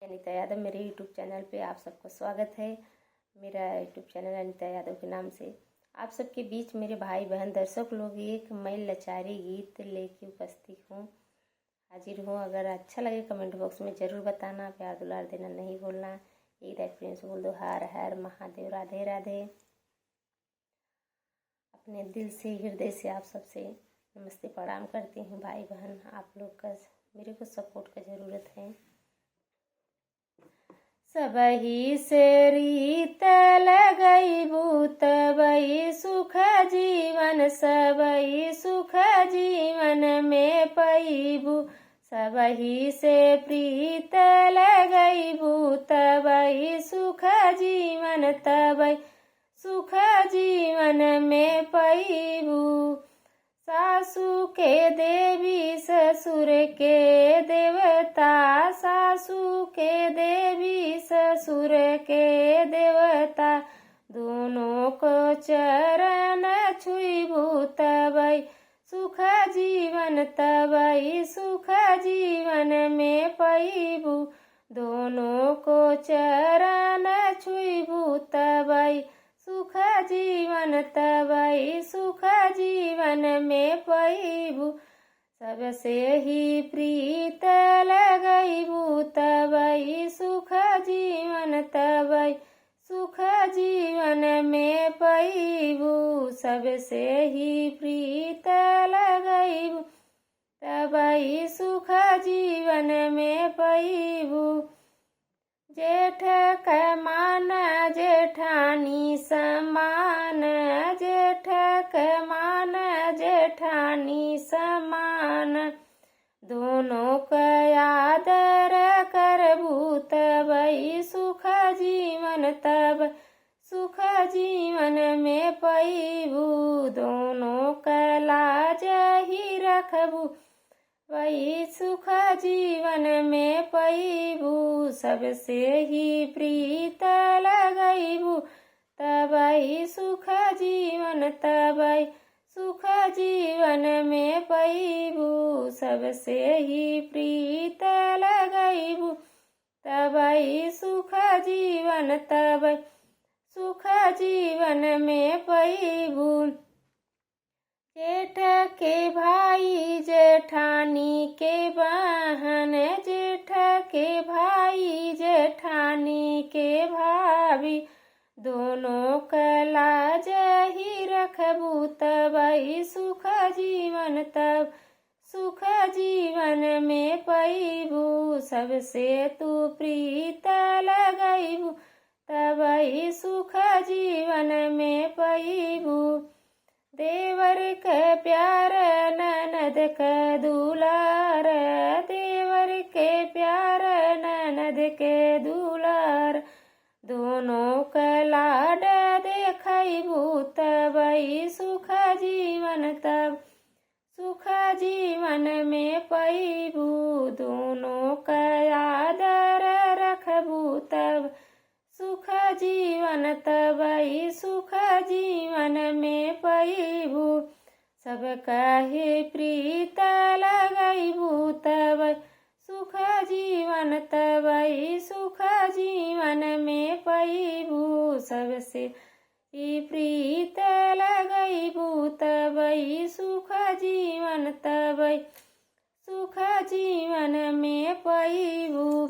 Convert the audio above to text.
अनीता यादव मेरे YouTube channel पे आप सबका स्वागत है। मेरा यूट्यूब चैनल अनीता यादव के नाम से आप सबके बीच मेरे भाई बहन दर्शक लोग एक मैं लाचारी गीत लेके उपस्थित हूँ, हाजिर हूँ। अगर अच्छा लगे कमेंट बॉक्स में ज़रूर बताना, प्यार दुलार देना नहीं भूलना। एक बार फ्रेंड्स बोल दो हर हर महादेव, राधे राधे। अपने दिल से हृदय से आप सबसे नमस्ते प्रणाम करती हूँ। भाई बहन आप लोग का मेरे को सपोर्ट का ज़रूरत है। सबही से रीत लगैबू तबही सुख जीवन, सबही सुख जीवन में पैबू। सबही से प्रीत लगैबू तबही सुख जीवन, तबही सुख जीवन में पैबू। सासू के देवी ससुर के देवता, सासू के देवी ससुर के देवता, दोनों को चरण छुईबू तबही सुख जीवन, तबही सुख जीवन में पैबू। दोनों को चरण छुईबू तबही सुख जीवन, तबही सुख जीवन में पैबू। सबसे ही प्रीत लगैबू तबही सुख जीवन, तबही सुख जीवन में पैबू। सबसे ही प्रीत लगैबू तबही सुख जीवन में पैबू। जेठ मान जेठानी समान, जेठ मान जेठानी समान, दोनों का आदर करबू तबही सुख जीवन, तब सुख जीवन में पैबू। दोनों का लाज ही रखबू वही सुख जीवन में पैबू। सबसे ही प्रीत लगैबू तबही सुख जीवन, तबही सुख जीवन में पैबू। सबसे ही प्रीत लगैबू तबही सुख जीवन, तबही सुख जीवन में पैबू। जेठ के भाई जेठानी के बहन, जेठ के भाई जेठानी के भाभी, दोनों का लाज ही रखबू तबही सुख जीवन, तब सुख जीवन में पैबू। सबसे तू प्रीत लगैबू तबही सुख जीवन में पैबू। देवर के प्यार ननद के दुलार, देवर के प्यार ननद के दुलार, दोनों का लाड देखैबू तबही सुख जीवन, तब सुख जीवन में पैबू। दोनों का आदर रखबू तब सुख जीवन, तबही सुख जीवन में पैबू। सब कहे प्रीत लगैबू तबही सुख जीवन, तबही सुख जीवन में पैबू। सबसे ही प्रीत लगैबू तबही सुख जीवन, तबही सुख जीवन में पैबू।